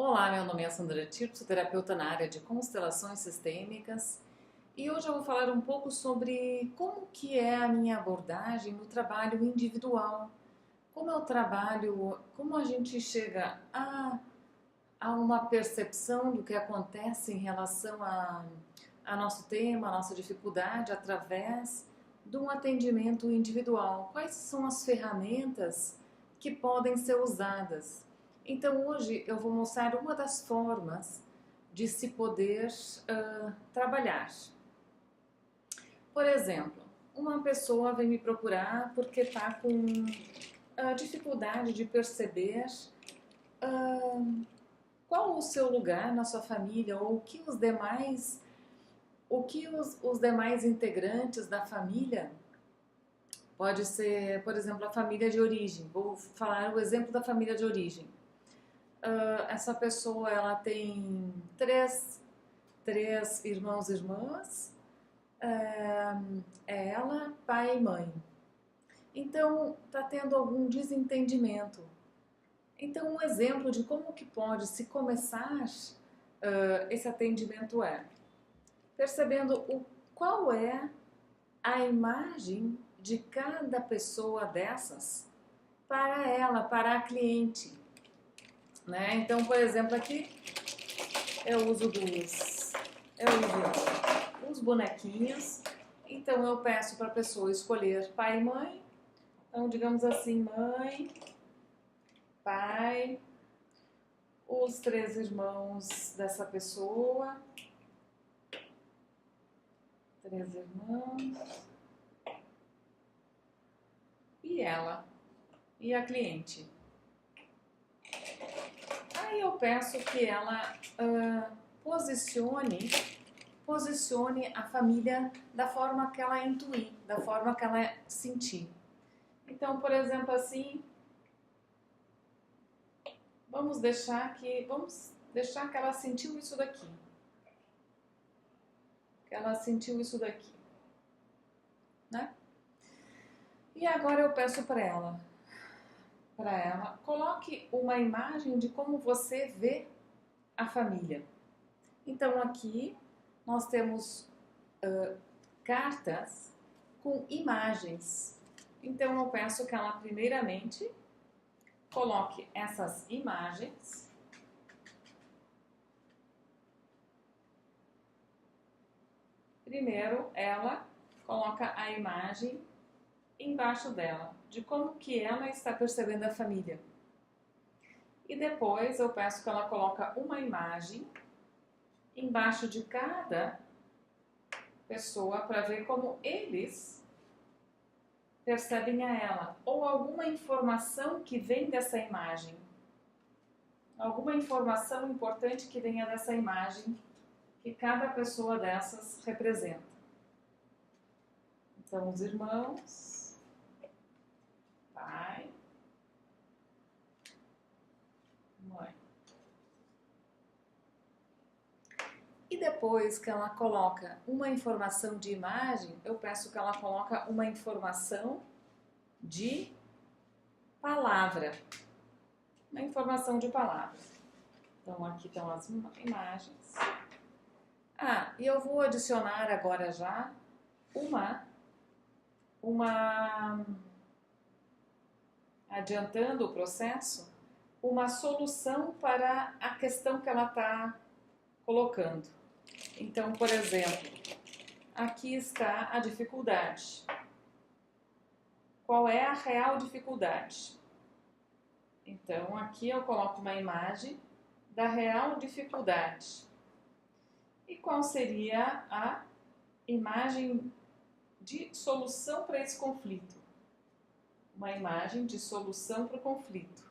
Olá, meu nome é Sandra Tir, psicoterapeuta na área de constelações sistêmicas, e hoje eu vou falar um pouco sobre como que é a minha abordagem no trabalho individual. Como eu trabalho, como a gente chega a uma percepção do que acontece em relação a nosso tema, a nossa dificuldade, através de um atendimento individual. Quais são as ferramentas que podem ser usadas? Então hoje eu vou mostrar uma das formas de se poder trabalhar. Por exemplo, uma pessoa vem me procurar porque está com dificuldade de perceber qual o seu lugar na sua família ou os demais integrantes da família. Pode ser, por exemplo, a família de origem. Vou falar o exemplo da família de origem. Essa pessoa ela tem três irmãos e irmãs, é ela, pai e mãe. Então, está tendo algum desentendimento. Então, um exemplo de como que pode se começar esse atendimento é percebendo qual é a imagem de cada pessoa dessas para ela, para a cliente. Né? Então, por exemplo, aqui eu uso os bonequinhos. Então, eu peço para a pessoa escolher pai e mãe. Então, digamos assim, mãe, pai, os três irmãos dessa pessoa, três irmãos, e ela, e a cliente. Aí eu peço que ela posicione a família da forma que ela intuir, da forma que ela sentir. Então, por exemplo, assim, vamos deixar que ela sentiu isso daqui. Que ela sentiu isso daqui, né? E agora eu peço para ela, coloque uma imagem de como você vê a família. Então aqui nós temos cartas com imagens. Então eu peço que ela primeiramente coloque essas imagens. Primeiro ela coloca a imagem embaixo dela, de como que ela está percebendo a família. E depois eu peço que ela coloque uma imagem embaixo de cada pessoa para ver como eles percebem a ela, ou alguma informação que vem dessa imagem, alguma informação importante que venha dessa imagem que cada pessoa dessas representa. Então, os irmãos, pai, mãe. E depois que ela coloca uma informação de imagem, eu peço que ela coloque uma informação de palavra. Uma informação de palavra. Então, aqui estão as imagens. E eu vou adicionar agora já adiantando o processo, uma solução para a questão que ela está colocando. Então, por exemplo, aqui está a dificuldade. Qual é a real dificuldade? Então, aqui eu coloco uma imagem da real dificuldade. E qual seria a imagem de solução para esse conflito? Uma imagem de solução para o conflito.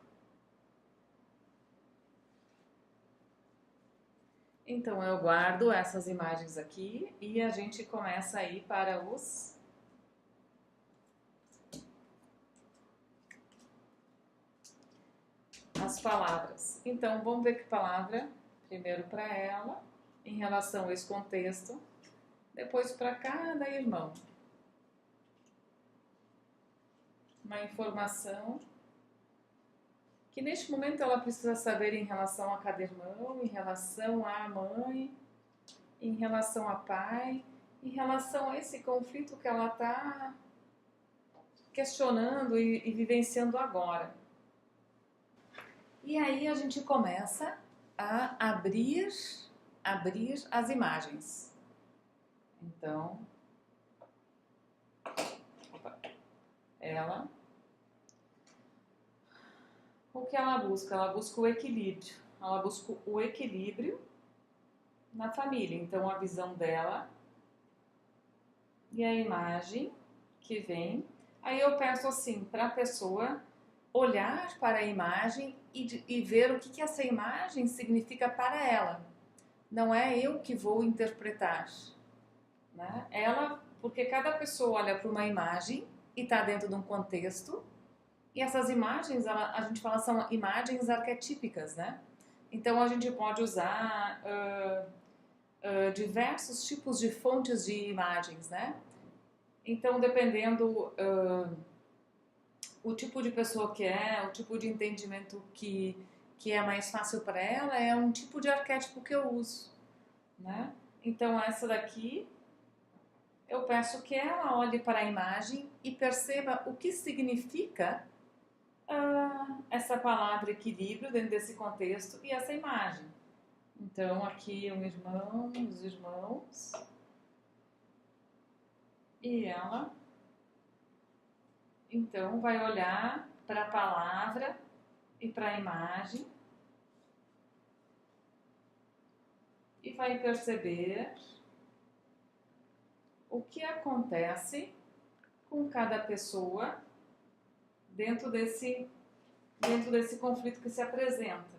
Então eu guardo essas imagens aqui e a gente começa a ir para as palavras. Então vamos ver que palavra, primeiro para ela, em relação a esse contexto, depois para cada irmão. Uma informação que neste momento ela precisa saber em relação a cada irmão, em relação à mãe, em relação a pai, em relação a esse conflito que ela está questionando e vivenciando agora. E aí a gente começa a abrir as imagens. Então, ela, o que ela busca? Ela busca o equilíbrio. Ela busca o equilíbrio na família. Então, a visão dela e a imagem que vem. Aí eu peço assim para a pessoa olhar para a imagem e ver o que essa imagem significa para ela. Não é eu que vou interpretar, né? Porque cada pessoa olha para uma imagem e está dentro de um contexto, e essas imagens, a gente fala, são imagens arquetípicas, né? Então a gente pode usar diversos tipos de fontes de imagens, né? Então, dependendo o tipo de pessoa que é, o tipo de entendimento que é mais fácil para ela, é um tipo de arquétipo que eu uso, né? Então, essa daqui, eu peço que ela olhe para a imagem e perceba o que significa essa palavra equilíbrio dentro desse contexto e essa imagem. Então, aqui um irmão, os irmãos, e ela, então, vai olhar para a palavra e para a imagem e vai perceber o que acontece com cada pessoa dentro desse conflito que se apresenta.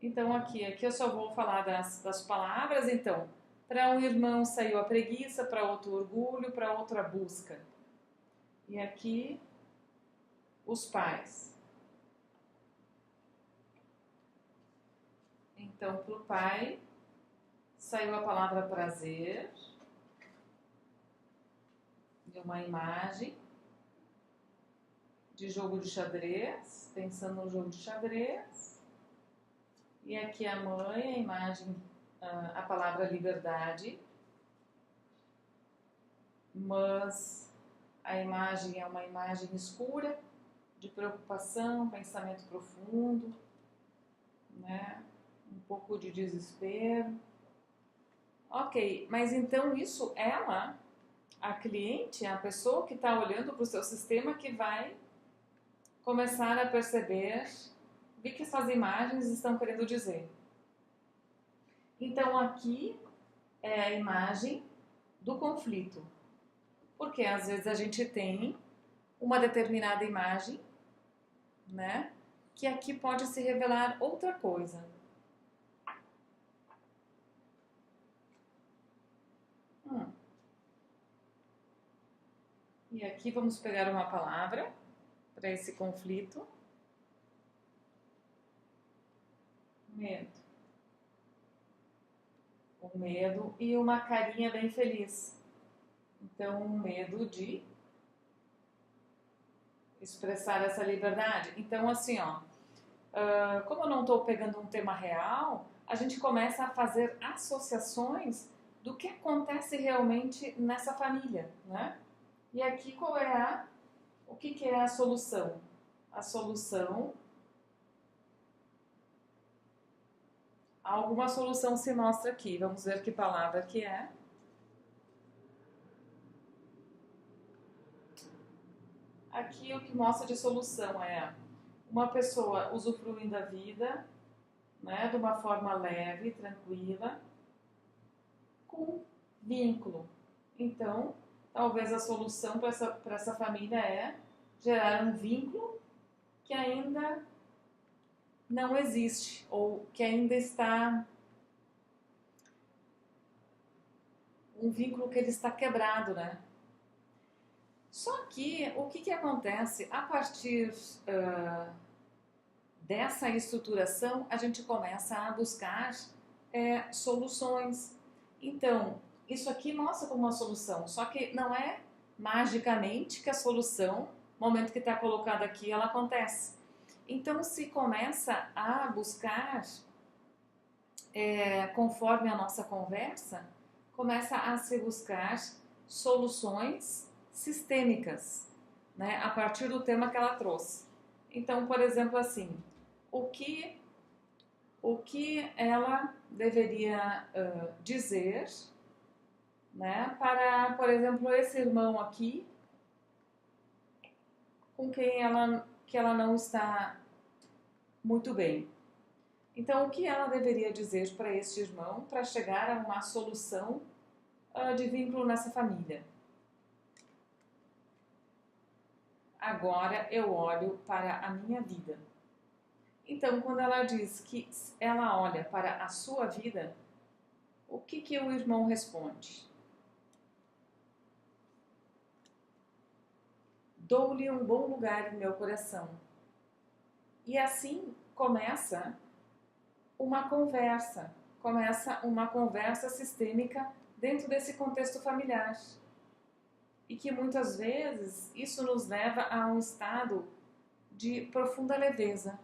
Então, aqui eu só vou falar das palavras. Então, para um irmão saiu a preguiça, para outro o orgulho, para outro a busca. E aqui, os pais. Então, para o pai, saiu a palavra prazer, de uma imagem de jogo de xadrez, pensando no jogo de xadrez. E aqui a mãe, a imagem, a palavra liberdade, mas a imagem é uma imagem escura, de preocupação, pensamento profundo, né? Um pouco de desespero. Ok, mas então isso ela, a cliente, a pessoa que está olhando para o seu sistema, que vai começar a perceber o que essas imagens estão querendo dizer. Então aqui é a imagem do conflito, porque às vezes a gente tem uma determinada imagem, né, que aqui pode se revelar outra coisa. E aqui vamos pegar uma palavra para esse conflito. Medo. O medo e uma carinha bem feliz. Então, um medo de expressar essa liberdade. Então, assim, ó, como eu não estou pegando um tema real, a gente começa a fazer associações do que acontece realmente nessa família, né? E aqui qual é o que é a solução? A solução, alguma solução se mostra aqui. Vamos ver que palavra que é. Aqui o que mostra de solução é uma pessoa usufruindo da vida, né, de uma forma leve, tranquila, com vínculo. Então, talvez a solução para essa família é gerar um vínculo que ainda não existe, ou que ainda está um vínculo que ele está quebrado, né? Só que o que acontece a partir dessa estruturação, a gente começa a buscar soluções. Então, isso aqui mostra como uma solução, só que não é magicamente que a solução, no momento que está colocada aqui, ela acontece. Então, se começa a buscar, conforme a nossa conversa, começa a se buscar soluções sistêmicas, né, a partir do tema que ela trouxe. Então, por exemplo, assim, o que ela deveria dizer, né, para, por exemplo, esse irmão aqui, com quem ela não está muito bem. Então, o que ela deveria dizer para este irmão para chegar a uma solução de vínculo nessa família? Agora eu olho para a minha vida. Então, quando ela diz que ela olha para a sua vida, o que o irmão responde? Dou-lhe um bom lugar em meu coração. E assim começa uma conversa sistêmica dentro desse contexto familiar. E que muitas vezes isso nos leva a um estado de profunda leveza.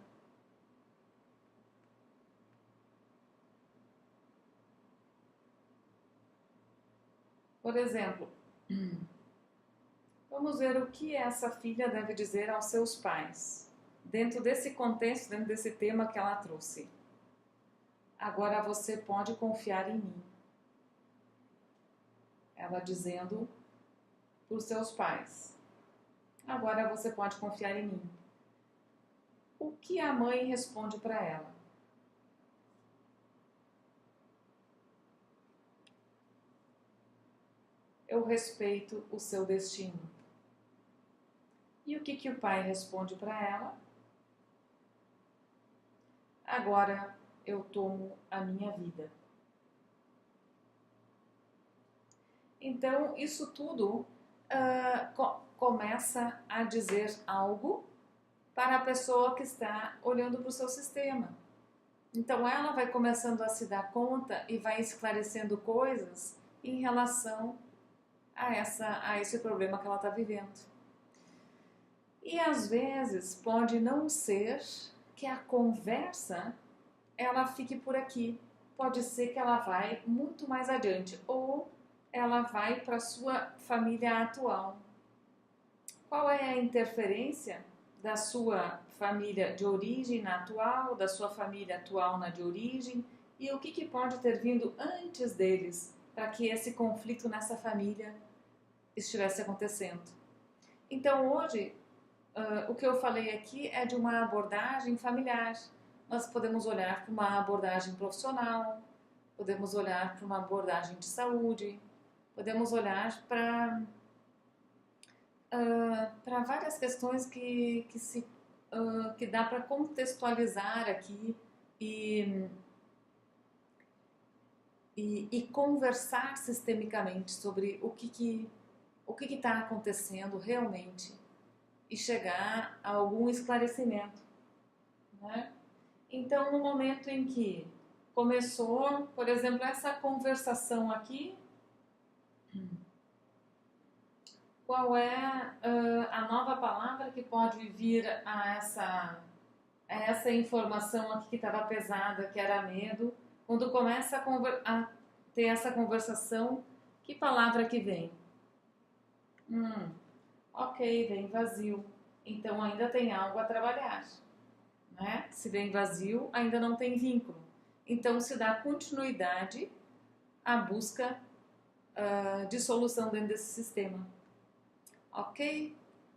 Por exemplo, vamos ver o que essa filha deve dizer aos seus pais, dentro desse contexto, dentro desse tema que ela trouxe. Agora você pode confiar em mim. Ela dizendo para os seus pais. Agora você pode confiar em mim. O que a mãe responde para ela? Eu respeito o seu destino. E o que o pai responde para ela? Agora eu tomo a minha vida. Então, isso tudo começa a dizer algo para a pessoa que está olhando para o seu sistema. Então, ela vai começando a se dar conta e vai esclarecendo coisas em relação a esse problema que ela está vivendo. E às vezes pode não ser que a conversa ela fique por aqui. Pode ser que ela vai muito mais adiante ou ela vai para a sua família atual. Qual é a interferência da sua família de origem na atual, da sua família atual na de origem e o que pode ter vindo antes deles para que esse conflito nessa família estivesse acontecendo? Então hoje o que eu falei aqui é de uma abordagem familiar. Nós podemos olhar para uma abordagem profissional, podemos olhar para uma abordagem de saúde, podemos olhar para várias questões que dá para contextualizar aqui e conversar sistemicamente sobre o que está acontecendo realmente e chegar a algum esclarecimento, né? Então, no momento em que começou, por exemplo, essa conversação aqui, qual é a nova palavra que pode vir a essa informação aqui que estava pesada, que era medo? Quando começa a ter essa conversação, que palavra que vem? Ok, vem vazio. Então ainda tem algo a trabalhar, né? Se vem vazio, ainda não tem vínculo. Então se dá continuidade à busca de solução dentro desse sistema. Ok?